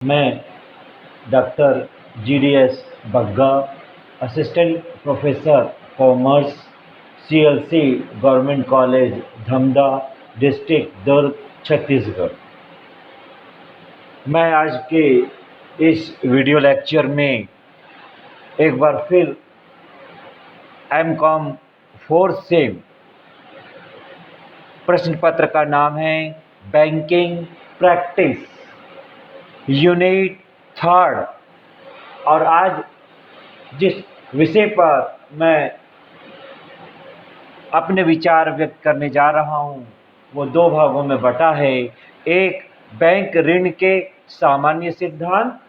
मैं doctor GDS Bagga, assistant professor commerce, CLC government college Dhamda, district Durg, Chhattisgarh. मैं आज के इस वीडियो लेक्चर में एक बार फिर MCOM 4th सेम प्रश्न पत्र का नाम है बैंकिंग प्रैक्टिस यूनिट 3rd। और आज जिस विषय पर मैं अपने विचार व्यक्त करने जा रहा हूं वो दो भागों में बटा है। एक बैंक ऋण के सामान्य सिद्धांत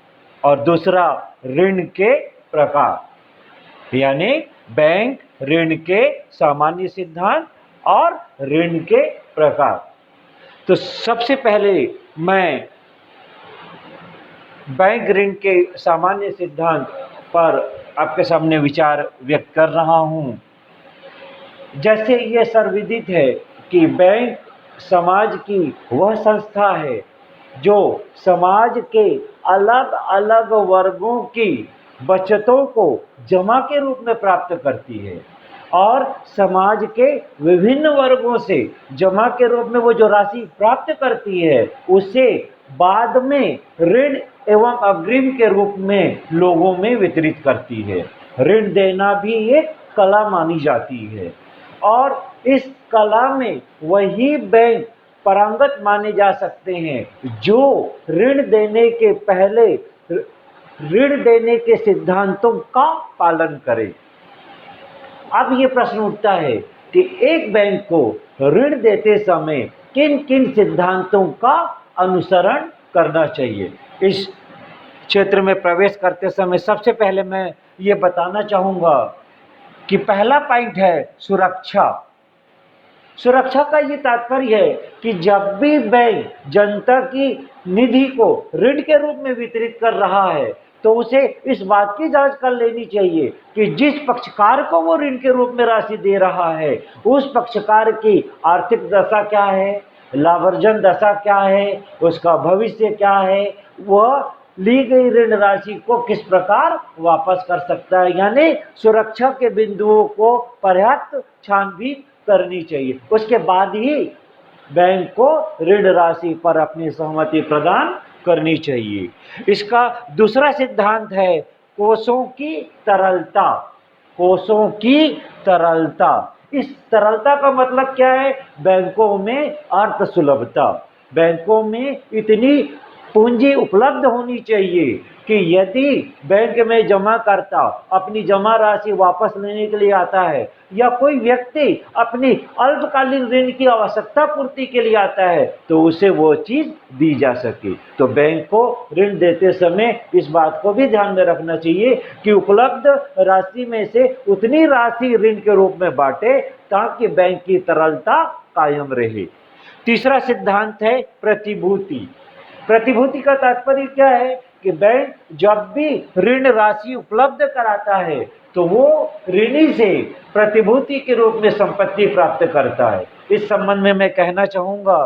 और दूसरा ऋण के प्रकार, यानी बैंक ऋण के सामान्य सिद्धांत और ऋण के प्रकार। तो सबसे पहले मैं बैंक ऋण के सामान्य सिद्धांत पर आपके सामने विचार व्यक्त कर रहा हूं। जैसे ये सर्वविदित है कि बैंक समाज की वह संस्था है जो समाज के अलग अलग वर्गों की बचतों को जमा के रूप में प्राप्त करती है और समाज के विभिन्न वर्गों से जमा के रूप में वो जो राशि प्राप्त करती है उसे बाद में ऋण एवं अग्रिम के रूप में लोगों में वितरित करती है। ऋण देना भी एक कला मानी जाती है और इस कला में वही बैंक पारंगत माने जा सकते हैं जो ऋण देने के पहले ऋण देने के सिद्धांतों का पालन करें। अब ये प्रश्न उठता है कि एक बैंक को ऋण देते समय किन किन सिद्धांतों का अनुसरण करना चाहिए। इस क्षेत्र में प्रवेश करते समय सबसे पहले मैं ये बताना चाहूँगा कि पहला पॉइंट है सुरक्षा। सुरक्षा का ये तात्पर्य है कि जब भी बैंक जनता की निधि को ऋण के रूप में वितरित कर रहा है तो उसे इस बात की जांच कर लेनी चाहिए कि जिस पक्षकार को वो ऋण के रूप में राशि दे रहा है उस पक्षकार की आर्थिक दशा क्या है, लाभर्जन दशा क्या है, उसका भविष्य क्या है, वह ली गई ऋण राशि को किस प्रकार वापस कर सकता है। यानी सुरक्षा के बिंदुओं को पर्याप्त छानबीन करनी चाहिए। उसके बाद ही बैंक को ऋण राशि पर अपनी सहमति प्रदान करनी चाहिए। इसका दूसरा सिद्धांत है कोषों की तरलता। कोषों की तरलता, इस तरलता का मतलब क्या है? बैंकों में अर्थ सुलभता। बैंकों में इतनी पूंजी उपलब्ध होनी चाहिए कि यदि बैंक में जमा करता अपनी जमा राशि वापस लेने के लिए आता है या कोई व्यक्ति अपनी अल्पकालीन ऋण की आवश्यकता पूर्ति के लिए आता है तो उसे वो चीज दी जा सके। तो बैंक को ऋण देते समय इस बात को भी ध्यान में रखना चाहिए कि उपलब्ध राशि में से उतनी राशि ऋण के रूप में बांटे ताकि बैंक की तरलता कायम रहे। तीसरा सिद्धांत है प्रतिभूति। प्रतिभूति का तात्पर्य क्या है कि बैंक जब भी ऋण राशि उपलब्ध कराता है तो वो ऋणी से प्रतिभूति के रूप में संपत्ति प्राप्त करता है। इस संबंध में मैं कहना चाहूंगा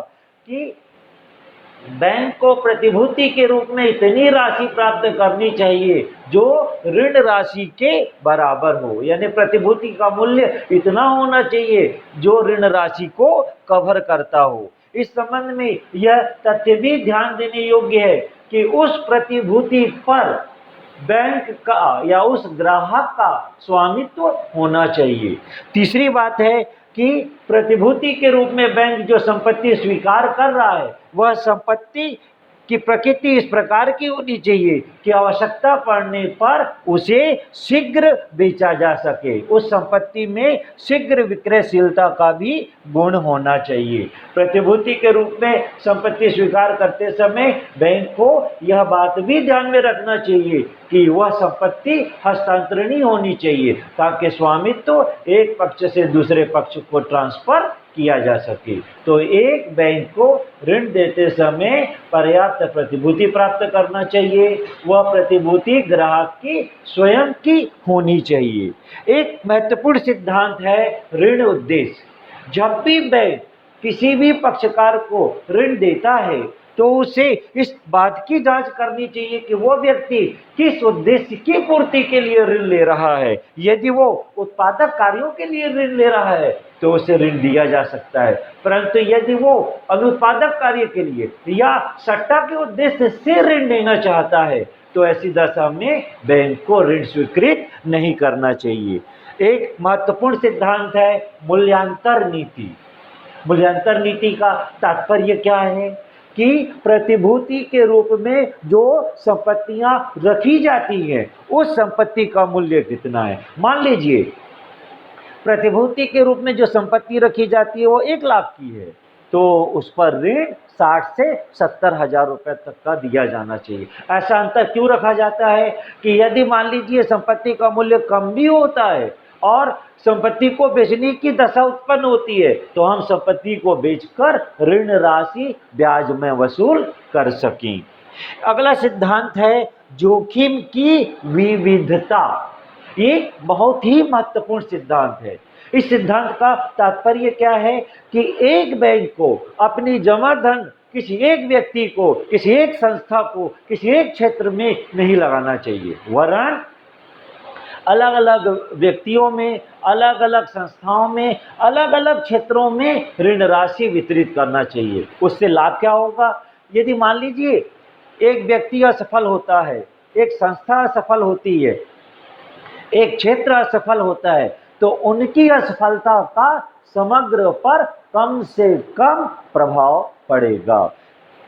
कि बैंक को प्रतिभूति के रूप में इतनी राशि प्राप्त करनी चाहिए जो ऋण राशि के बराबर हो, यानी प्रतिभूति का मूल्य इतना होना चाहिए जो ऋण राशि को कवर करता हो। इस संबंध में यह तथ्य भी ध्यान देने योग्य है कि उस प्रतिभूति पर बैंक का या उस ग्राहक का स्वामित्व होना चाहिए। तीसरी बात है कि प्रतिभूति के रूप में बैंक जो संपत्ति स्वीकार कर रहा है वह संपत्ति की प्रकृति इस प्रकार की होनी चाहिए कि आवश्यकता पड़ने पर उसे शीघ्र बेचा जा सके। उस संपत्ति में शीघ्र विक्रयशीलता का भी गुण होना चाहिए। प्रतिभूति के रूप में संपत्ति स्वीकार करते समय बैंक को यह बात भी ध्यान में रखना चाहिए कि वह संपत्ति हस्तांतरणीय होनी चाहिए ताकि स्वामित्व एक पक्ष से दूसरे पक्ष को ट्रांसफर किया जा सके। तो एक बैंक को ऋण देते समय पर्याप्त प्रतिभूति प्राप्त करना चाहिए। वह प्रतिभूति ग्राहक की स्वयं की होनी चाहिए। एक महत्वपूर्ण सिद्धांत है ऋण उद्देश्य। जब भी बैंक किसी भी पक्षकार को ऋण देता है तो उसे इस बात की जांच करनी चाहिए कि वो व्यक्ति किस उद्देश्य की पूर्ति के लिए ऋण ले रहा है। यदि वो उत्पादक कार्यों के लिए ऋण ले रहा है तो उसे ऋण दिया जा सकता है, परंतु यदि वो अनुत्पादक कार्य के लिए या सट्टा के उद्देश्य से ऋण लेना चाहता है तो ऐसी दशा में बैंक को ऋण स्वीकृत नहीं करना चाहिए। एक महत्वपूर्ण सिद्धांत है मूल्यांतर नीति। मूल्यांतर नीति का तात्पर्य क्या है कि प्रतिभूति के रूप में जो संपत्तियां रखी जाती हैं उस संपत्ति का मूल्य कितना है। मान लीजिए प्रतिभूति के रूप में जो संपत्ति रखी जाती है वो 1 लाख की है, तो उस पर ऋण 60 से 70 हजार रुपए तक का दिया जाना चाहिए। ऐसा अंतर क्यों रखा जाता है कि यदि मान लीजिए संपत्ति का मूल्य कम भी होता है और संपत्ति को बेचने की दशा उत्पन्न होती है तो हम संपत्ति को बेचकर ऋण राशि ब्याज में वसूल कर सकें। अगला सिद्धांत है जोखिम की विविधता। ये बहुत ही महत्वपूर्ण सिद्धांत है। इस सिद्धांत का तात्पर्य क्या है कि एक बैंक को अपनी जमा धन किसी एक व्यक्ति को, किसी एक संस्था को, किसी एक क्षेत्र में नहीं लगाना चाहिए, वरन अलग अलग व्यक्तियों में, अलग अलग संस्थाओं में, अलग अलग क्षेत्रों में ऋण राशि वितरित करना चाहिए। उससे लाभ क्या होगा? यदि मान लीजिए एक व्यक्ति असफल होता है, एक संस्था असफल होती है, एक क्षेत्र असफल होता है, तो उनकी असफलता का समग्र पर कम से कम प्रभाव पड़ेगा।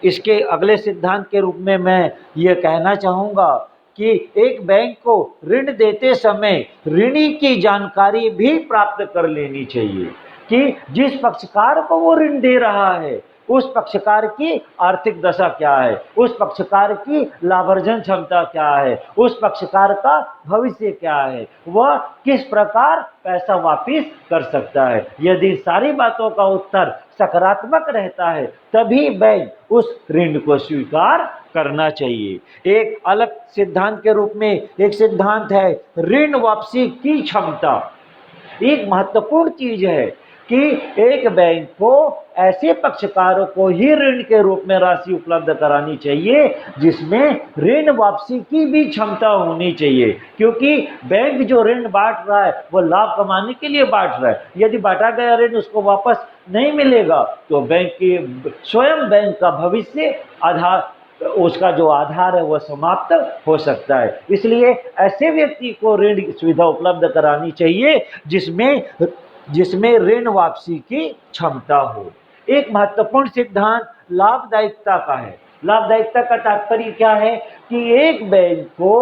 इसके अगले सिद्धांत के रूप में मैं ये कहना चाहूँगा कि एक बैंक को ऋण देते समय ऋणी की जानकारी भी प्राप्त कर लेनी चाहिए कि जिस पक्षकार को वो ऋण दे रहा है उस पक्षकार की आर्थिक दशा क्या है, उस पक्षकार की लाभार्जन क्षमता क्या है, उस पक्षकार का भविष्य क्या है, वह किस प्रकार पैसा वापस कर सकता है। यदि सारी बातों का उत्तर सकारात्मक रहता है तभी बैंक उस ऋण को स्वीकार करना चाहिए। एक अलग सिद्धांत के रूप में एक सिद्धांत है ऋण वापसी की क्षमता। एक महत्वपूर्ण चीज है कि एक बैंक को ऐसे पक्षकारों को ही ऋण के रूप में राशि उपलब्ध करानी चाहिए जिसमें ऋण वापसी की भी क्षमता होनी चाहिए, क्योंकि बैंक जो ऋण बांट रहा है वो लाभ कमाने के लिए बांट रहा है। यदि बांटा गया ऋण उसको वापस नहीं मिलेगा तो बैंक की स्वयं बैंक का भविष्य आधार, उसका जो आधार है वह समाप्त हो सकता है। इसलिए ऐसे व्यक्ति को ऋण सुविधा उपलब्ध करानी चाहिए जिसमें ऋण वापसी की क्षमता हो। एक महत्वपूर्ण सिद्धांत लाभदायिकता का है। लाभदायिकता का तात्पर्य क्या है कि एक बैंक को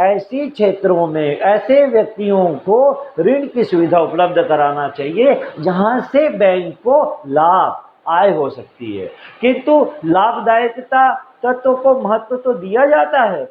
ऐसे क्षेत्रों में ऐसे व्यक्तियों को ऋण की सुविधा उपलब्ध कराना चाहिए जहां से बैंक को लाभ आय हो सकती है। किंतु लाभदायिकता तत्व को महत्व तो दिया जाता है,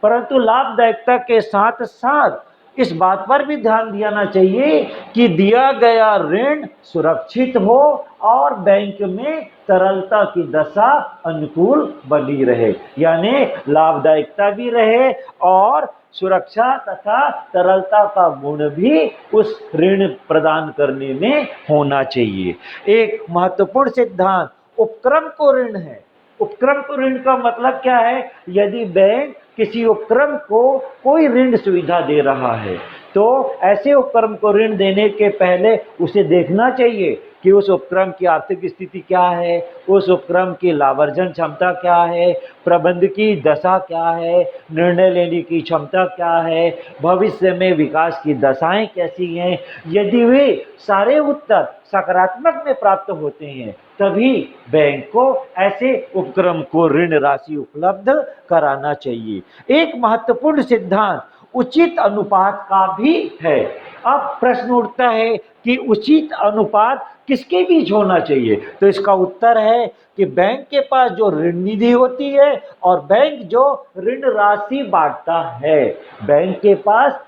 परंतु लाभदायिकता के साथ साथ इस बात पर भी ध्यान देना चाहिए कि दिया गया ऋण सुरक्षित हो और बैंक में तरलता की दशा अनुकूल बनी रहे, यानी लाभदायिकता भी रहे और सुरक्षा तथा तरलता का गुण भी उस ऋण प्रदान करने में होना चाहिए। एक महत्वपूर्ण सिद्धांत उपक्रम को ऋण है। उपक्रम को ऋण का मतलब क्या है? यदि बैंक किसी उपक्रम को कोई ऋण सुविधा दे रहा है तो ऐसे उपक्रम को ऋण देने के पहले उसे देखना चाहिए कि उस उपक्रम की आर्थिक स्थिति क्या है, उस उपक्रम की लाभार्जन क्षमता क्या है, प्रबंध की दशा क्या है, निर्णय लेने की क्षमता क्या है, भविष्य में विकास की दशाएं कैसी हैं। यदि वे सारे उत्तर सकारात्मक में प्राप्त होते हैं तभी बैंक को ऐसे उपक्रम को ऋण राशि उपलब्ध कराना चाहिए। एक महत्वपूर्ण सिद्धांत उचित अनुपात का भी है। अब प्रश्न उठता है कि उचित अनुपात किसके बीच होना चाहिए? तो इसका उत्तर है कि बैंक के पास जो ऋण निधि होती है और बैंक जो ऋण राशि बांटता है, बैंक के पास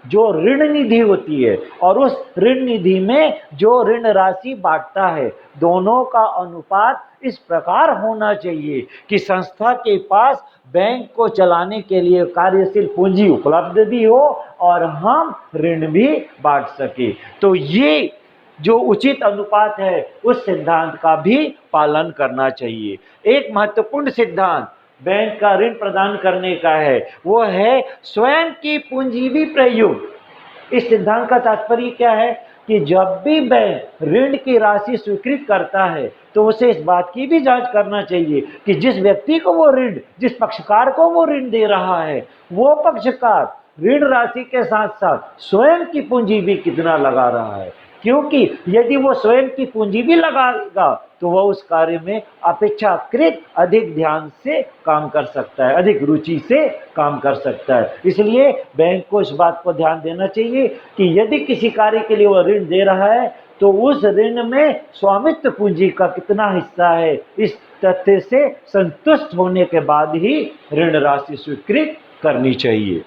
जो ऋण निधि होती है और उस ऋण निधि में जो ऋण राशि बांटता है, दोनों का अनुपात इस प्रकार होना चाहिए कि संस्था के पास बैंक को चलाने के लिए कार्यशील पूंजी उपलब्ध भी हो और हम ऋण भी बांट सके। तो ये जो उचित अनुपात है उस सिद्धांत का भी पालन करना चाहिए। एक महत्वपूर्ण सिद्धांत बैंक का ऋण प्रदान करने का है, वो है स्वयं की पूंजीवी प्रयोग। इस सिद्धांत का तात्पर्य क्या है कि जब भी बैंक ऋण की राशि स्वीकृत करता है तो उसे इस बात की भी जांच करना चाहिए कि जिस व्यक्ति को वो ऋण, जिस पक्षकार को वो ऋण दे रहा है, वो पक्षकार ऋण राशि के साथ साथ स्वयं की पूंजी भी कितना लगा रहा है। क्योंकि यदि वो स्वयं की पूंजी भी लगाएगा तो वह उस कार्य में अपेक्षाकृत अधिक ध्यान से काम कर सकता है, अधिक रुचि से काम कर सकता है। इसलिए बैंक को इस बात को ध्यान देना चाहिए कि यदि किसी कार्य के लिए वह ऋण दे रहा है तो उस ऋण में स्वामित्व पूंजी का कितना हिस्सा है, इस तथ्य से संतुष्ट होने के बाद ही ऋण राशि स्वीकृत करनी चाहिए।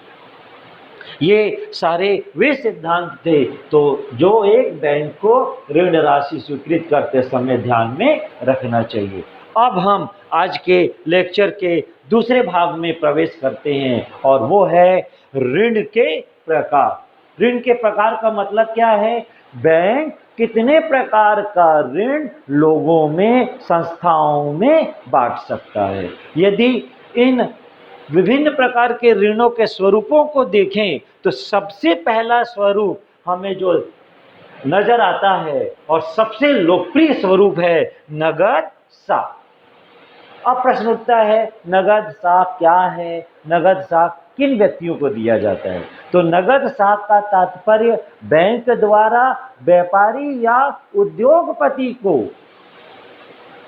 ये सारे वे सिद्धांत थे तो जो एक बैंक को ऋण राशि स्वीकृत करते समय ध्यान में रखना चाहिए। अब हम आज के लेक्चर के दूसरे भाग में प्रवेश करते हैं और वो है ऋण के प्रकार। ऋण के प्रकार का मतलब क्या है? बैंक कितने प्रकार का ऋण लोगों में, संस्थाओं में बांट सकता है। यदि इन विभिन्न प्रकार के ऋणों के स्वरूपों को देखें तो सबसे पहला स्वरूप हमें जो नजर आता है और सबसे लोकप्रिय स्वरूप है नगद साख। अब प्रश्न उठता है, नगद साख क्या है? नगद साख किन व्यक्तियों को दिया जाता है? तो नगद साख का तात्पर्य बैंक द्वारा व्यापारी या उद्योगपति को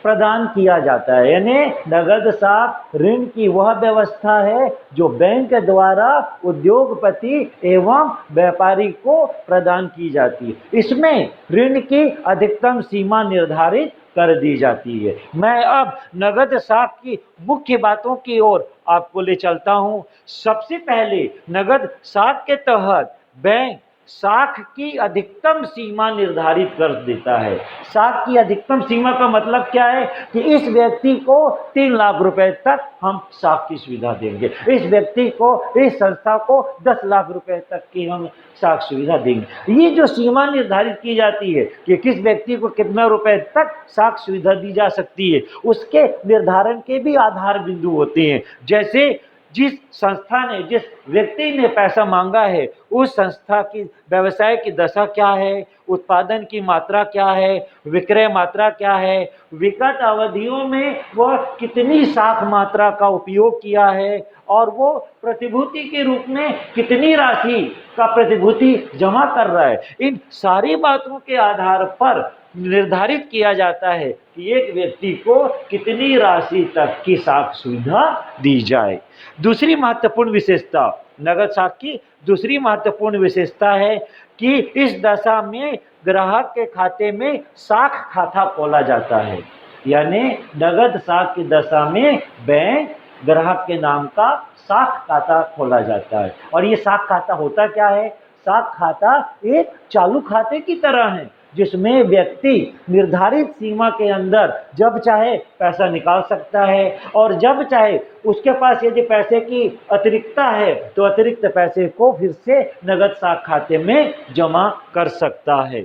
प्रदान किया जाता है। यानी नगद साख ऋण की वह व्यवस्था है जो बैंक द्वारा उद्योगपति एवं व्यापारी को प्रदान की जाती है। इसमें ऋण की अधिकतम सीमा निर्धारित कर दी जाती है। मैं अब नगद साख की मुख्य बातों की ओर आपको ले चलता हूं। सबसे पहले नगद साख के तहत बैंक साख की अधिकतम सीमा निर्धारित कर देता है। साख की अधिकतम सीमा का मतलब क्या है कि इस व्यक्ति को 3 लाख रुपए तक हम साख की सुविधा देंगे, इस व्यक्ति को, इस संस्था को 10 लाख रुपए तक की हम साख सुविधा देंगे। ये जो सीमा निर्धारित की जाती है कि किस व्यक्ति को कितना रुपए तक साख सुविधा दी जा सकती है, उसके निर्धारण के भी आधार बिंदु होते हैं। जैसे जिस संस्था ने, जिस व्यक्ति ने पैसा मांगा है, उस संस्था की व्यवसाय की दशा क्या है, उत्पादन की मात्रा क्या है, विक्रय मात्रा क्या है, विगत अवधियों में वह कितनी साख मात्रा का उपयोग किया है और वो प्रतिभूति के रूप में कितनी राशि का प्रतिभूति जमा कर रहा है। इन सारी बातों के आधार पर निर्धारित किया जाता है कि एक व्यक्ति को कितनी राशि तक की साख सुविधा दी जाए। दूसरी महत्वपूर्ण विशेषता, नगद साख की दूसरी महत्वपूर्ण विशेषता है कि इस दशा में ग्राहक के खाते में साख खाता खोला जाता है। यानी नगद साख की दशा में बैंक ग्राहक के नाम का साख खाता खोला जाता है। और ये साख खाता होता क्या है? साख खाता एक चालू खाते की तरह है जिसमें व्यक्ति निर्धारित सीमा के अंदर जब चाहे पैसा निकाल सकता है और जब चाहे उसके पास यदि पैसे की अतिरिक्तता है तो अतिरिक्त पैसे को फिर से नगद साख खाते में जमा कर सकता है।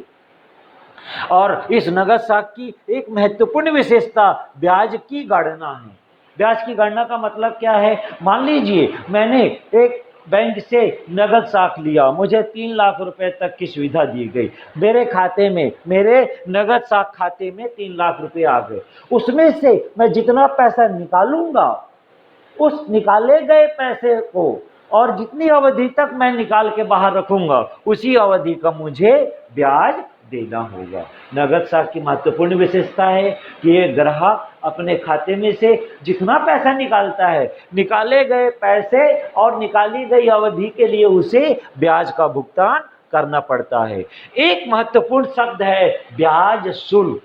और इस नगद साख की एक महत्वपूर्ण विशेषता ब्याज की गणना है। ब्याज की गणना का मतलब क्या है? मान लीजिए मैंने एक बैंक से नगद साख लिया, मुझे 3 लाख रुपए तक की सुविधा दी गई, मेरे खाते में, मेरे नगद साख खाते में 3 लाख रुपए आ गए। उसमें से मैं जितना पैसा निकालूंगा, उस निकाले गए पैसे को और जितनी अवधि तक मैं निकाल के बाहर रखूंगा उसी अवधि का मुझे ब्याज देना होगा। नगद साख की महत्वपूर्ण विशेषता है कि ये ग्राहक अपने खाते में से जितना पैसा निकालता है, निकाले गए पैसे और निकाली गई अवधि के लिए उसे ब्याज का भुगतान करना पड़ता है। एक महत्वपूर्ण शब्द है ब्याज शुल्क।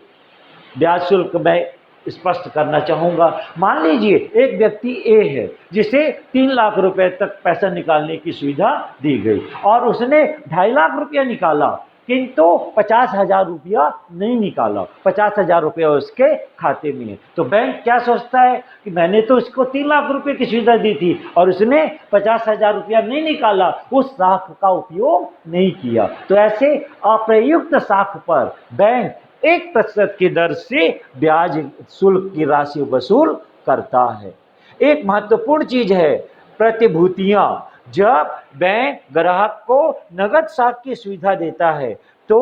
ब्याज शुल्क मैं स्पष्ट करना चाहूंगा। मान लीजिए एक व्यक्ति ए है जिसे 3 लाख रुपए तक पैसा निकालने की सुविधा दी गई और उसने 2.5 लाख रुपया निकाला किंतु 50,000 रुपया नहीं निकाला, 50,000 रुपया उसके खाते में है। तो बैंक क्या सोचता है कि मैंने तो उसको 3 लाख रुपए की सुविधा दी थी और उसने 50,000 रुपया नहीं निकाला, उस साख का उपयोग नहीं किया। तो ऐसे अप्रयुक्त साख पर बैंक 1% की दर से ब्याज शुल्क की राशि वसूल करता है। एक महत्वपूर्ण चीज है प्रतिभूतियां। जब बैंक ग्राहक को नगद साख की सुविधा देता है तो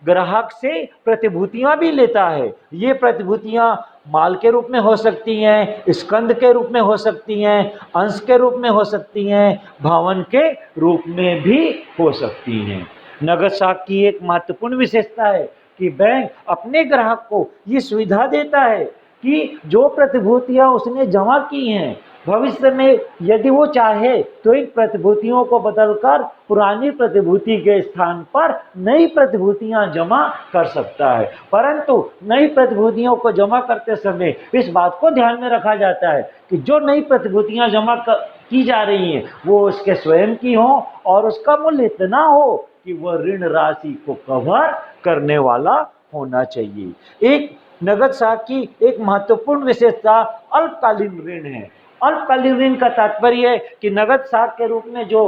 ग्राहक से प्रतिभूतियां भी लेता है। ये प्रतिभूतियां माल के रूप में हो सकती हैं, स्कंद के रूप में हो सकती हैं, अंश के रूप में हो सकती हैं, भवन के रूप में भी हो सकती हैं। नगद साख की एक महत्वपूर्ण विशेषता है कि बैंक अपने ग्राहक को ये सुविधा देता है कि जो प्रतिभूतियां उसने जमा की हैं, भविष्य में यदि वो चाहे तो इन प्रतिभूतियों को बदलकर पुरानी प्रतिभूति के स्थान पर नई प्रतिभूतियां जमा कर सकता है। परंतु नई प्रतिभूतियों को जमा करते समय इस बात को ध्यान में रखा जाता है कि जो नई प्रतिभूतियां जमा की जा रही हैं वो उसके स्वयं की हो और उसका मूल्य इतना हो कि वह ऋण राशि को कवर करने वाला होना चाहिए। एक नगद साख की एक महत्वपूर्ण विशेषता अल्पकालीन ऋण है। अल्पकालीन ऋण का तात्पर्य है कि नगद साख के रूप में जो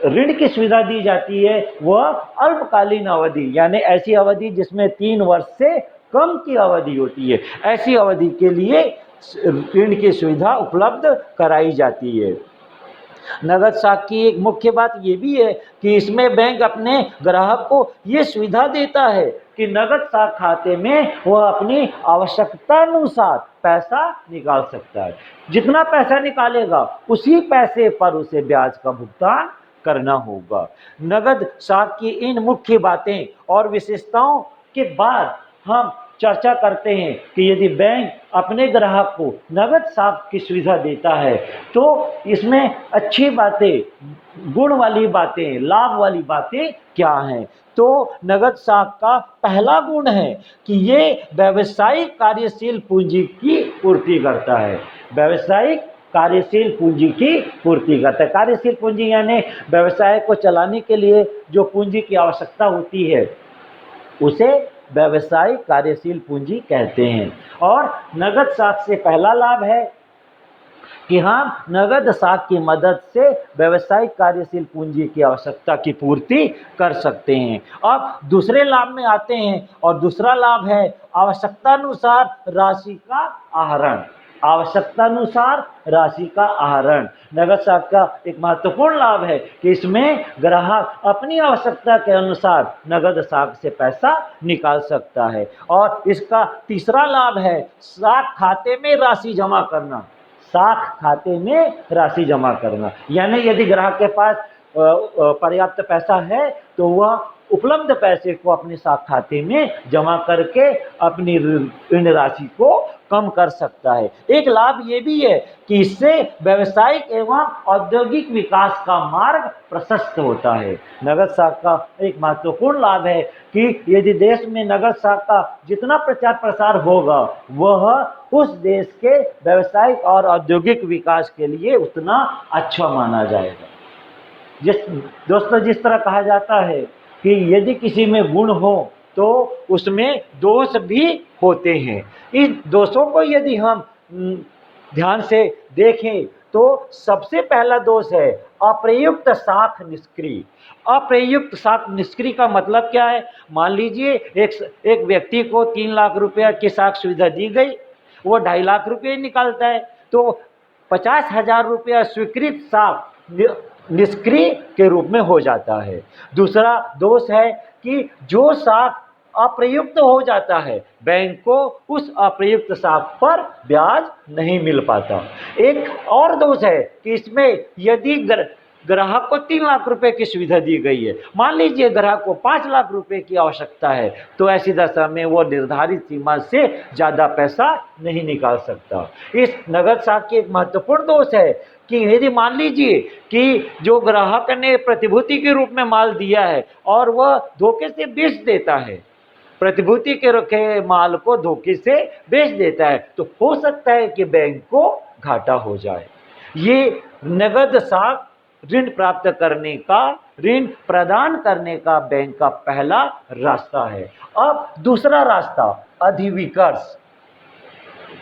ऋण की सुविधा दी जाती है वह अल्पकालीन अवधि, यानी ऐसी अवधि जिसमें 3 वर्ष से कम की अवधि होती है, ऐसी अवधि के लिए ऋण की सुविधा उपलब्ध कराई जाती है। नगद साख की एक मुख्य बात ये भी है कि इसमें बैंक अपने ग्राहक को ये सुविधा देता है कि नगद साख खाते में वह अपनी आवश्यकता अनुसार पैसा निकाल सकता है। जितना पैसा निकालेगा उसी पैसे पर उसे ब्याज का भुगतान करना होगा। नगद साख की इन मुख्य बातें और विशेषताओं के बाद हम चर्चा करते हैं कि यदि बैंक अपने ग्राहक को नगद साख की सुविधा देता है तो इसमें अच्छी बातें, गुण वाली बातें, लाभ वाली बातें क्या हैं। तो नगद साख का पहला गुण है कि ये व्यावसायिक कार्यशील पूंजी की पूर्ति करता है। व्यावसायिक कार्यशील पूंजी की पूर्ति करता है। कार्यशील पूंजी यानी व्यवसाय को चलाने के लिए जो पूंजी की आवश्यकता होती है उसे व्यवसायिक कार्यशील पूंजी कहते हैं। और नगद साख से पहला लाभ है कि हम नगद साख की मदद से व्यवसायिक कार्यशील पूंजी की आवश्यकता की पूर्ति कर सकते हैं। अब दूसरे लाभ में आते हैं और दूसरा लाभ है आवश्यकतानुसार राशि का आहरण। आवश्यकतानुसार राशि का आहरण नगद साख का एक महत्वपूर्ण लाभ है कि इसमें ग्राहक अपनी आवश्यकता के अनुसार नगद साख से पैसा निकाल सकता है। और इसका तीसरा लाभ है साख खाते में राशि जमा करना। साख खाते में राशि जमा करना यानी यदि ग्राहक के पास पर्याप्त पैसा है तो वह उपलब्ध पैसे को अपने साख खाते में जमा करके अपनी ऋण राशि को कम कर सकता है। एक लाभ ये भी है कि इससे व्यावसायिक एवं औद्योगिक विकास का मार्ग प्रशस्त होता है। नगद साख का एक महत्वपूर्ण लाभ है कि यदि देश में नगद साख का जितना प्रचार प्रसार होगा वह उस देश के व्यावसायिक और औद्योगिक विकास के लिए उतना अच्छा माना जाएगा। दोस्तों जिस तरह कहा जाता है कि यदि किसी में गुण हो तो उसमें दोष भी होते हैं। इन दोषों को यदि हम ध्यान से देखें तो सबसे पहला दोष है अप्रयुक्त साख निष्क्रिय। अप्रयुक्त साख निष्क्रिय का मतलब क्या है? मान लीजिए एक व्यक्ति को 3 लाख रुपया की साख सुविधा दी गई, वो 2.5 लाख रुपये निकालता है तो 50,000 रुपया स्वीकृत साख निष्क्रिय के रूप में हो जाता है। दूसरा दोष है कि जो साख अप्रयुक्त हो जाता है बैंक को उस अप्रयुक्त साख पर ब्याज नहीं मिल पाता। एक और दोष है कि इसमें यदि ग्राहक को 3 लाख रुपए की सुविधा दी गई है, मान लीजिए ग्राहक को 5 लाख रुपए की आवश्यकता है तो ऐसी दशा में वो निर्धारित सीमा से ज़्यादा पैसा नहीं निकाल सकता। इस नगद साख की एक महत्वपूर्ण दोष है कि यदि मान लीजिए कि जो ग्राहक ने प्रतिभूति के रूप में माल दिया है और वह धोखे से बेच देता है, प्रतिभूति के रखे माल को धोखे से बेच देता है तो हो सकता है कि बैंक को घाटा हो जाए। ये नगद साख ऋण प्राप्त करने का, ऋण प्रदान करने का बैंक का पहला रास्ता है। अब दूसरा रास्ता अधिविकर्ष,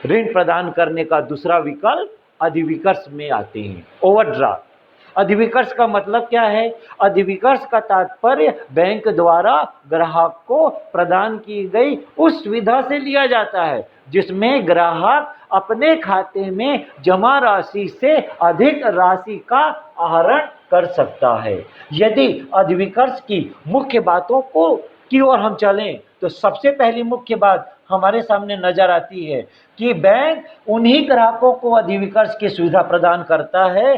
ऋण प्रदान करने का दूसरा विकल्प अधिविकर्ष में आते हैं, ओवरड्राफ्ट। अधिविकर्ष का मतलब क्या है? अधिविकर्ष का तात्पर्य बैंक द्वारा ग्राहक को प्रदान की गई उस सुविधा से लिया जाता है जिसमें ग्राहक अपने खाते में जमा राशि से अधिक राशि का आहरण कर सकता है। यदि अधिविकर्ष की मुख्य बातों की ओर हम चलें तो सबसे पहली मुख्य बात हमारे सामने नजर आती है कि बैंक उन्हीं ग्राहकों को अधिविकर्ष की सुविधा प्रदान करता है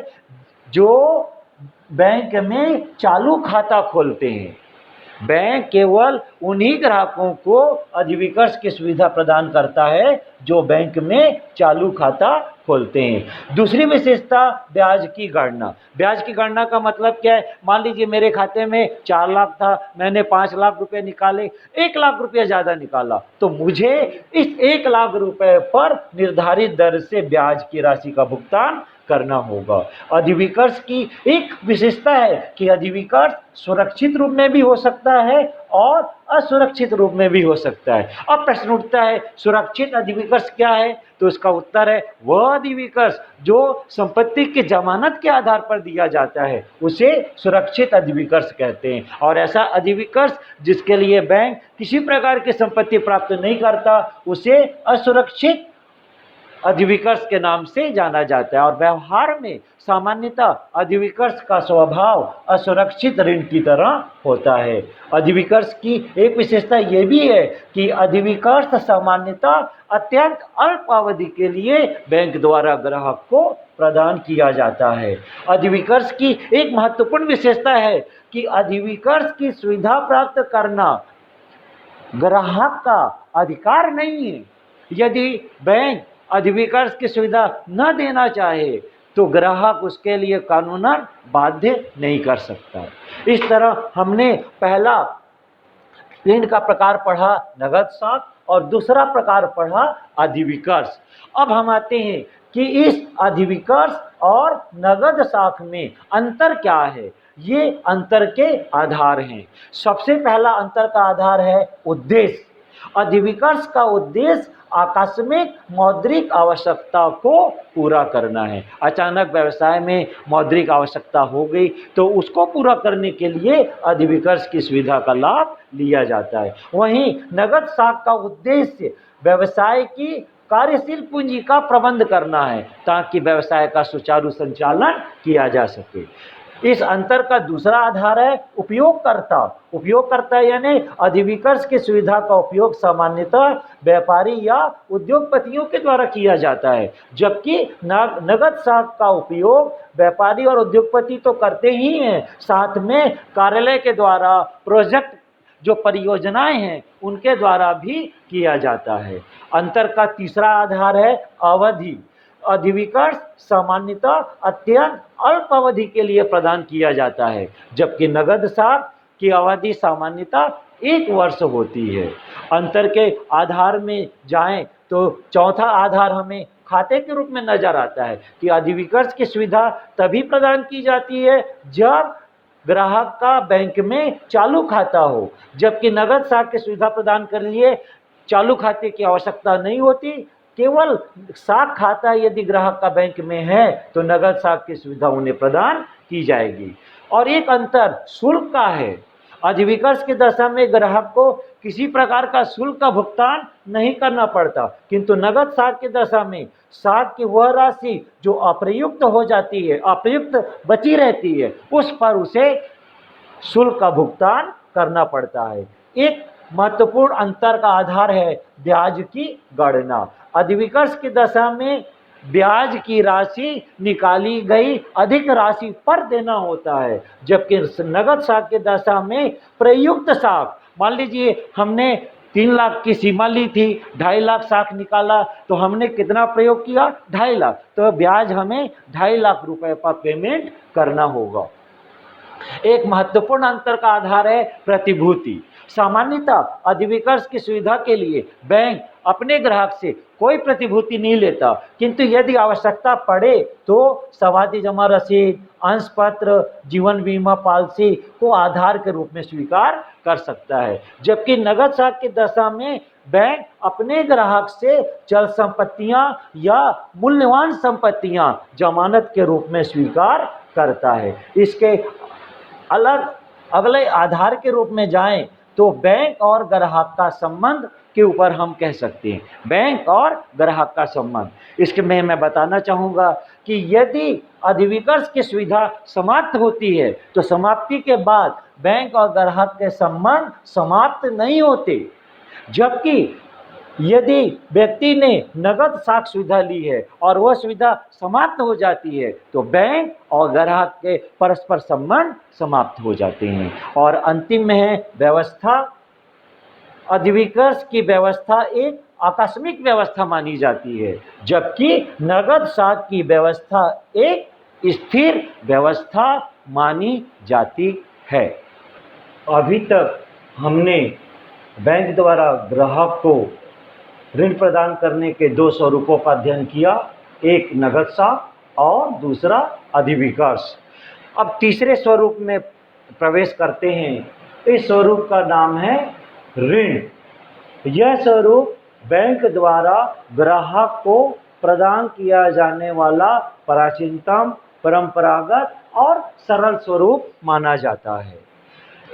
जो बैंक में चालू खाता खोलते हैं। बैंक केवल उन्हीं ग्राहकों को अधिविकर्ष की सुविधा प्रदान करता है जो बैंक में चालू खाता खोलते हैं। दूसरी विशेषता ब्याज की गणना। ब्याज की गणना का मतलब क्या है? मान लीजिए मेरे खाते में 4 लाख था, मैंने 5 लाख रुपए निकाले, 1 लाख रुपया ज़्यादा निकाला, तो मुझे इस 1 लाख रुपए पर निर्धारित दर से ब्याज की राशि का भुगतान करना होगा। अधिविकर्ष की एक विशेषता है कि अधिविकर्ष सुरक्षित रूप में भी हो सकता है और असुरक्षित रूप में भी हो सकता है। अब प्रश्न उठता है सुरक्षित अधिविकर्ष क्या है? तो इसका उत्तर है वह अधिविकर्ष जो संपत्ति की जमानत के आधार पर दिया जाता है उसे सुरक्षित अधिविकर्ष कहते हैं। और ऐसा अधिविकर्ष जिसके लिए बैंक किसी प्रकार की संपत्ति प्राप्त नहीं करता उसे असुरक्षित अधिविकर्ष के नाम से जाना जाता है। और व्यवहार में सामान्यतः अधिविकर्ष का स्वभाव असुरक्षित ऋण की तरह होता है। अधिविकर्ष की एक विशेषता यह भी है कि अधिविकर्ष सामान्यतः अत्यंत अल्प अवधि के लिए बैंक द्वारा ग्राहक को प्रदान किया जाता है। अधिविकर्ष की एक महत्वपूर्ण विशेषता है कि अधिविकर्ष की सुविधा प्राप्त करना ग्राहक का अधिकार नहीं है। यदि बैंक अधिविकर्ष की सुविधा न देना चाहे तो ग्राहक उसके लिए कानूनन बाध्य नहीं कर सकता। इस तरह हमने पहला ऋण का प्रकार पढ़ा नगद साख और दूसरा प्रकार पढ़ा अधिविकर्ष। अब हम आते हैं कि इस अधिविकर्ष और नगद साख में अंतर क्या है। ये अंतर के आधार हैं। सबसे पहला अंतर का आधार है उद्देश्य। अधिविकर्ष का उद्देश्य आकस्मिक मौद्रिक आवश्यकता को पूरा करना है। अचानक व्यवसाय में मौद्रिक आवश्यकता हो गई तो उसको पूरा करने के लिए अधिविकर्ष की सुविधा का लाभ लिया जाता है। वहीं नगद साख का उद्देश्य व्यवसाय की कार्यशील पूंजी का प्रबंध करना है ताकि व्यवसाय का सुचारू संचालन किया जा सके। इस अंतर का दूसरा आधार है उपयोगकर्ता। उपयोगकर्ता यानी अधिविकर्ष की सुविधा का उपयोग सामान्यतः व्यापारी या उद्योगपतियों के द्वारा किया जाता है, जबकि नगद साख का उपयोग व्यापारी और उद्योगपति तो करते ही हैं, साथ में कार्यालय के द्वारा प्रोजेक्ट जो परियोजनाएं हैं उनके द्वारा भी किया जाता है। अंतर का तीसरा आधार है अवधि। अधिविकर्ष सामान्यतः अत्यंत अल्प अवधि के लिए प्रदान किया जाता है, जबकि नगद साख की अवधि सामान्यतः 1 वर्ष होती है। अंतर के आधार में जाएं तो चौथा आधार हमें खाते के रूप में नजर आता है कि अधिविकर्ष की सुविधा तभी प्रदान की जाती है जब ग्राहक का बैंक में चालू खाता हो, जबकि नगद साख की सुविधा प्रदान कर लिए चालू खाते की आवश्यकता नहीं होती। केवल साख खाता यदि ग्राहक का बैंक में है तो नगद साख की सुविधा उन्हें प्रदान की जाएगी। और एक अंतर शुल्क का है। अधिविकर्ष की दशा में ग्राहक को किसी प्रकार का शुल्क का भुगतान नहीं करना पड़ता, किंतु नगद साख की दशा में साख की वह राशि जो अप्रयुक्त हो जाती है, अप्रयुक्त बची रहती है, उस पर उसे शुल्क का भुगतान करना पड़ता है। एक महत्वपूर्ण अंतर का आधार है ब्याज की गणना। अधिविकर्ष की दशा में ब्याज की राशि निकाली गई अधिक राशि पर देना होता है, जबकि नगद साख की दशा में प्रयुक्त साख, मान लीजिए हमने 3 लाख की सीमा ली थी, 2.5 लाख साख निकाला तो हमने कितना प्रयोग किया? 2.5 लाख, तो ब्याज हमें 2.5 लाख रुपए पर पेमेंट करना होगा। एक महत्वपूर्ण अंतर का आधार है प्रतिभूति। सामान्यतः अधिविकर्ष की सुविधा के लिए बैंक अपने ग्राहक से कोई प्रतिभूति नहीं लेता, किंतु यदि आवश्यकता पड़े तो सावधि जमा रसीद, अंश पत्र, जीवन बीमा पॉलिसी को आधार के रूप में स्वीकार कर सकता है। जबकि नगद साख की दशा में बैंक अपने ग्राहक से चल संपत्तियां या मूल्यवान संपत्तियां जमानत के रूप में स्वीकार करता है। इसके अगले आधार के रूप में जाएं तो बैंक और ग्राहक का संबंध के ऊपर हम कह सकते हैं, बैंक और ग्राहक का संबंध। इसके में मैं बताना चाहूँगा कि यदि अधिविकर्ष की सुविधा समाप्त होती है तो समाप्ति के बाद बैंक और ग्राहक के संबंध समाप्त नहीं होते। जबकि यदि व्यक्ति ने नगद साख सुविधा ली है और वह सुविधा समाप्त हो जाती है तो बैंक और ग्राहक के परस्पर संबंध समाप्त हो जाते हैं। और अंतिम में है व्यवस्था। अधिविकर्ष की व्यवस्था एक आकस्मिक व्यवस्था मानी जाती है, जबकि नगद साख की व्यवस्था एक स्थिर व्यवस्था मानी जाती है। अभी तक हमने बैंक द्वारा ग्राहक को ऋण प्रदान करने के दो स्वरूपों का अध्ययन किया, एक नगद साख और दूसरा अधिविकर्ष। अब तीसरे स्वरूप में प्रवेश करते हैं। इस स्वरूप का नाम है ऋण। यह स्वरूप बैंक द्वारा ग्राहक को प्रदान किया जाने वाला प्राचीनतम, परंपरागत और सरल स्वरूप माना जाता है।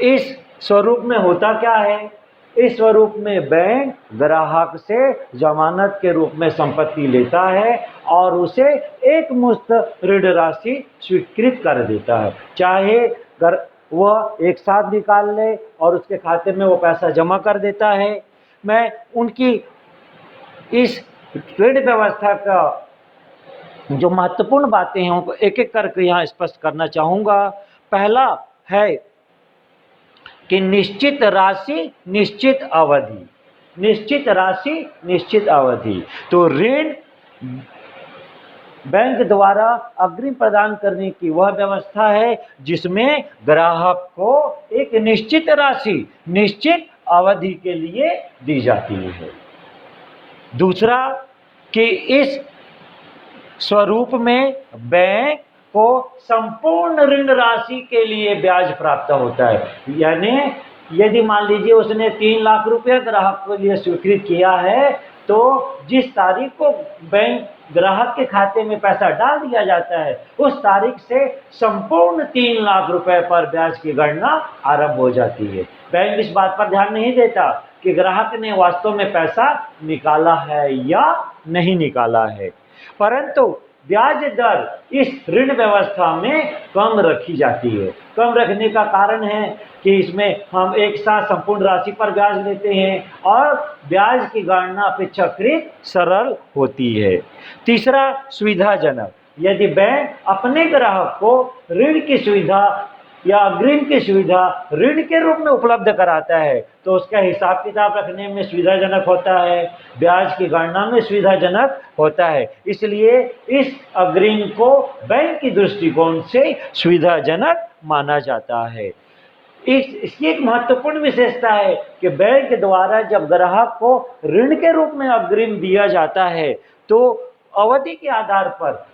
इस स्वरूप में होता क्या है? इस स्वरूप में बैंक ग्राहक से जमानत के रूप में संपत्ति लेता है और उसे एक मुश्त ऋण राशि स्वीकृत कर देता है। चाहे वह एक साथ निकाल ले और उसके खाते में वो पैसा जमा कर देता है। मैं उनकी इस ऋण व्यवस्था का जो महत्वपूर्ण बातें हैं उनको एक एक करके यहाँ स्पष्ट करना चाहूँगा। पहला है कि निश्चित राशि निश्चित अवधि, निश्चित राशि निश्चित अवधि। तो ऋण बैंक द्वारा अग्रिम प्रदान करने की वह व्यवस्था है जिसमें ग्राहक को एक निश्चित राशि निश्चित अवधि के लिए दी जाती है। दूसरा कि इस स्वरूप में बैंक को संपूर्ण ऋण राशि के लिए ब्याज प्राप्त होता है। यानी यदि मान लीजिए उसने 3 लाख रुपए ग्राहक के लिए स्वीकृत किया है तो जिस तारीख को बैंक ग्राहक के खाते में पैसा डाल दिया जाता है उस तारीख से संपूर्ण 3 लाख रुपए पर ब्याज की गणना आरंभ हो जाती है। बैंक इस बात पर ध्यान नहीं देता कि ग्राहक ने वास्तव में पैसा निकाला है या नहीं निकाला है, परंतु ब्याज दर इस ऋण व्यवस्था में कम रखी जाती है। कम रखने का कारण है कि इसमें हम एक साथ संपूर्ण राशि पर ब्याज लेते हैं और ब्याज की गणना अपेक्षाकृत सरल होती है। तीसरा, सुविधाजनक। यदि बैंक अपने ग्राहक को ऋण की सुविधा या अग्रिम की सुविधा ऋण के रूप में उपलब्ध कराता है तो उसका हिसाब किताब रखने में सुविधाजनक होता है, ब्याज की गणना में सुविधाजनक होता है। इसलिए इस अग्रिम को बैंक की दृष्टिकोण से सुविधाजनक माना जाता है। इसकी एक महत्वपूर्ण विशेषता है कि बैंक द्वारा जब ग्राहक को ऋण के रूप में अग्रिम दिया जाता है तो अवधि के आधार पर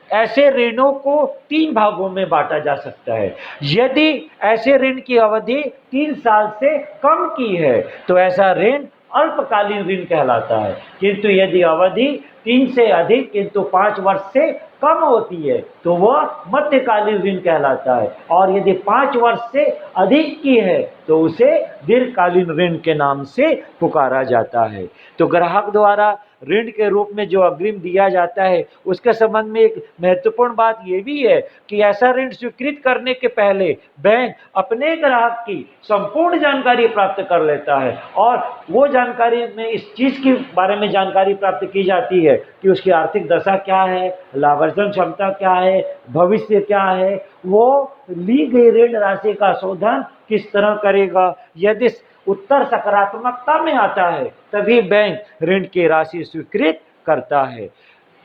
ऐसे ऋणों को 3 भागों में बांटा जा सकता है। यदि ऐसे ऋण की अवधि 3 साल से कम की है तो ऐसा ऋण अल्पकालीन ऋण कहलाता है, किंतु यदि अवधि 3 से अधिक किंतु 5 वर्ष से कम होती है तो वह मध्यकालीन ऋण कहलाता है, और यदि 5 वर्ष से अधिक की है तो उसे दीर्घकालीन ऋण के नाम से पुकारा जाता है। तो ग्राहक द्वारा ऋण के रूप में जो अग्रिम दिया जाता है उसके संबंध में एक महत्वपूर्ण बात यह भी है कि ऐसा ऋण स्वीकृत करने के पहले बैंक अपने ग्राहक की संपूर्ण जानकारी प्राप्त कर लेता है और वो जानकारी में इस चीज के बारे में जानकारी प्राप्त की जाती है कि उसकी आर्थिक दशा क्या है, लाभार्जन क्षमता क्या है, भविष्य क्या है, वो ली गई ऋण राशि का शोधन किस तरह करेगा। यदि उत्तर सकारात्मकता में आता है तभी बैंक ऋण की राशि स्वीकृत करता है।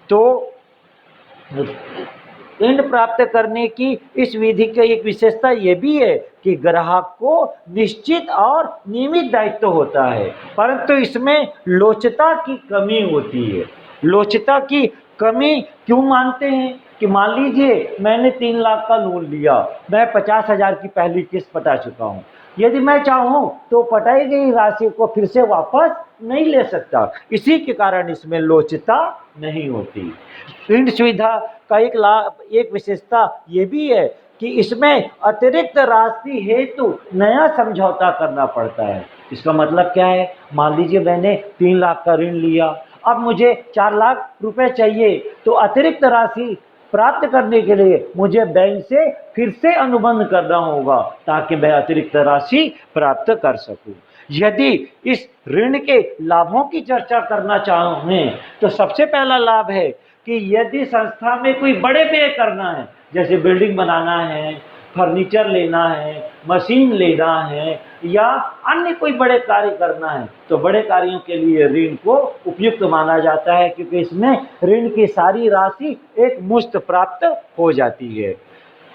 तो ऋण प्राप्त करने की इस विधि की एक विशेषता ये भी है कि ग्राहक को निश्चित और नियमित दायित्व होता है, परंतु इसमें लोचता की कमी होती है। लोचता की कमी क्यों मानते हैं कि मान लीजिए मैंने 3 लाख का लोन लिया, मैं 50,000 की पहली किस्त पटा चुका हूँ। यदि मैं चाहूँ तो पटाई गई राशि को फिर से वापस नहीं ले सकता, इसी के कारण इसमें लोचता नहीं होती। ऋण सुविधा का एक लाभ, एक विशेषता ये भी है कि इसमें अतिरिक्त राशि हेतु नया समझौता करना पड़ता है। इसका मतलब क्या है? मान लीजिए मैंने 3 लाख का ऋण लिया, अब मुझे 4 लाख रुपए चाहिए, तो अतिरिक्त राशि प्राप्त करने के लिए मुझे बैंक से फिर से अनुबंध करना होगा ताकि मैं अतिरिक्त राशि प्राप्त कर सकूं। यदि इस ऋण के लाभों की चर्चा करना चाहें तो सबसे पहला लाभ है कि यदि संस्था में कोई बड़े व्यय करना है, जैसे बिल्डिंग बनाना है, फर्नीचर लेना है, मशीन लेना है या अन्य कोई बड़े कार्य करना है, तो बड़े कार्यों के लिए ऋण को उपयुक्त माना जाता है, क्योंकि इसमें ऋण की सारी राशि एक मुश्त प्राप्त हो जाती है।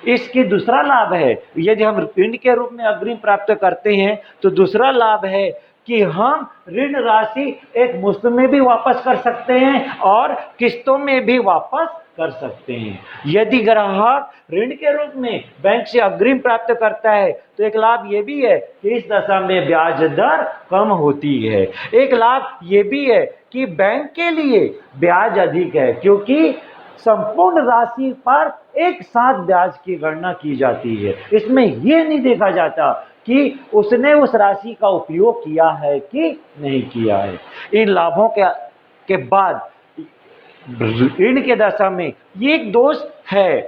इसकी दूसरा लाभ है, यदि हम ऋण के रूप में अग्रिम प्राप्त करते हैं तो दूसरा लाभ है कि हम ऋण राशि एक मुश्त में भी वापस कर सकते हैं और किस्तों में भी वापस कर सकते हैं। यदि ग्राहक ऋण के रूप में बैंक से अग्रिम प्राप्त करता है तो एक लाभ ये भी है कि इस दशा में ब्याज दर कम होती है। एक लाभ ये भी है कि बैंक के लिए ब्याज अधिक है, क्योंकि संपूर्ण राशि पर एक साथ ब्याज की गणना की जाती है। इसमें यह नहीं देखा जाता कि उसने उस राशि का उपयोग किया है कि नहीं किया है। इन लाभों के बाद ऋण के दशा में ये एक दोष है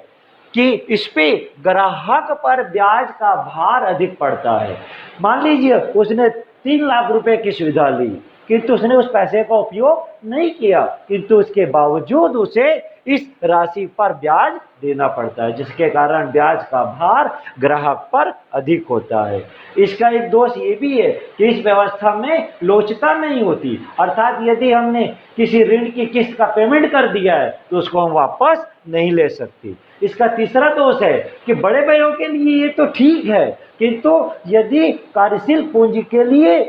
कि इस पे ग्राहक पर ब्याज का भार अधिक पड़ता है। मान लीजिए उसने 3 लाख रुपए की सुविधा ली, किंतु उसने उस पैसे का उपयोग नहीं किया, किंतु उसके बावजूद उसे इस राशि पर ब्याज देना पड़ता है, जिसके कारण ब्याज का भार ग्राहक पर अधिक होता है। इसका एक दोष ये भी है कि इस व्यवस्था में लोचता नहीं होती, अर्थात यदि हमने किसी ऋण की किस्त का पेमेंट कर दिया है तो उसको हम वापस नहीं ले सकते। इसका तीसरा दोष है कि बड़े व्ययों के लिए ये तो ठीक है, किंतु यदि कार्यशील पूंजी के लिए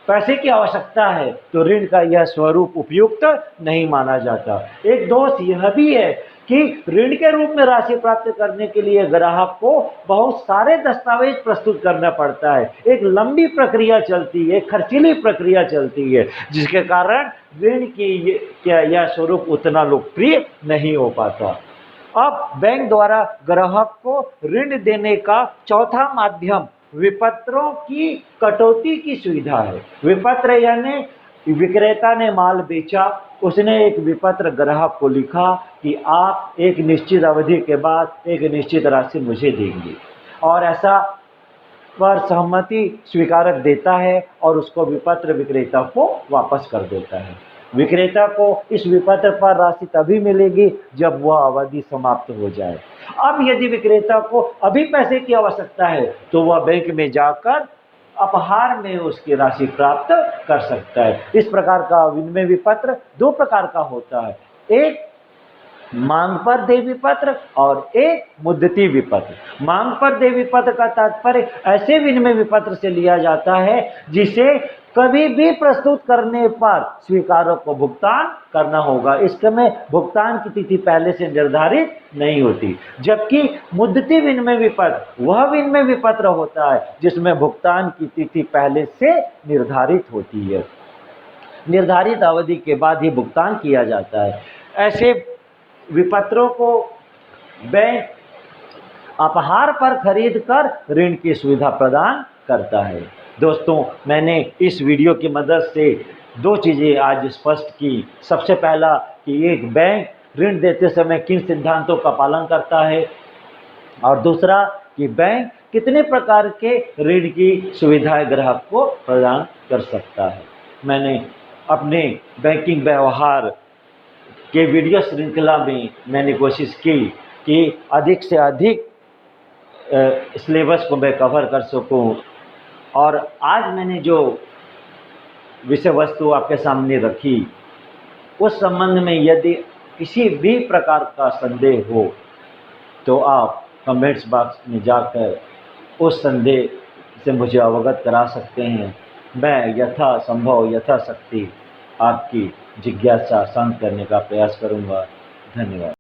पैसे की आवश्यकता है तो ऋण का यह स्वरूप उपयुक्त नहीं माना जाता। एक दोष यह भी है कि ऋण के रूप में राशि प्राप्त करने के लिए ग्राहक को बहुत सारे दस्तावेज प्रस्तुत करना पड़ता है। एक लंबी प्रक्रिया चलती है, खर्चीली प्रक्रिया चलती है, जिसके कारण ऋण की यह स्वरूप उतना लोकप्रिय नहीं हो पाता। अब बैंक द्वारा ग्राहक को ऋण देने का चौथा माध्यम विपत्रों की कटौती की सुविधा है। विपत्र यानी विक्रेता ने माल बेचा, उसने एक विपत्र ग्राहक को लिखा कि आप एक निश्चित अवधि के बाद एक निश्चित राशि मुझे देंगे, और ऐसा पर सहमति स्वीकारक देता है और उसको विपत्र विक्रेता को वापस कर देता है। विक्रेता को इस विपत्र पर राशि तभी मिलेगी जब वह अवधि समाप्त हो जाए। अब यदि विक्रेता को अभी पैसे की आवश्यकता है तो वह बैंक में जाकर अपहार में उसकी राशि प्राप्त कर सकता है। इस प्रकार का विनिमय विपत्र 2 प्रकार का होता है, एक मांग पर देय विपत्र और एक मुद्दती विपत्र। मांग पर देय विपत्र का तात्पर्य ऐसे विनिमय विपत्र से लिया जाता है जिसे कभी भी प्रस्तुत करने पर स्वीकारक को भुगतान करना होगा। इसमें भुगतान की तिथि पहले से निर्धारित नहीं होती, जबकि मुद्दती विनिमय विपत्र वह विनिमय विपत्र होता है जिसमें भुगतान की तिथि पहले से निर्धारित होती है। निर्धारित अवधि के बाद ही भुगतान किया जाता है। ऐसे विपत्रों को बैंक अपहार पर खरीद कर ऋण की सुविधा प्रदान करता है। दोस्तों, मैंने इस वीडियो की मदद से 2 चीज़ें आज स्पष्ट की। सबसे पहला कि एक बैंक ऋण देते समय किन सिद्धांतों का पालन करता है, और दूसरा कि बैंक कितने प्रकार के ऋण की सुविधाएं ग्राहक को प्रदान कर सकता है। मैंने अपने बैंकिंग व्यवहार के वीडियो श्रृंखला में मैंने कोशिश की कि अधिक से अधिक सिलेबस को मैं कवर कर सकूं, और आज मैंने जो विषय वस्तु आपके सामने रखी उस संबंध में यदि किसी भी प्रकार का संदेह हो तो आप कमेंट्स बॉक्स में जाकर उस संदेह से मुझे अवगत करा सकते हैं। मैं यथासंभव यथाशक्ति आपकी जिज्ञासा शांत करने का प्रयास करूँगा। धन्यवाद।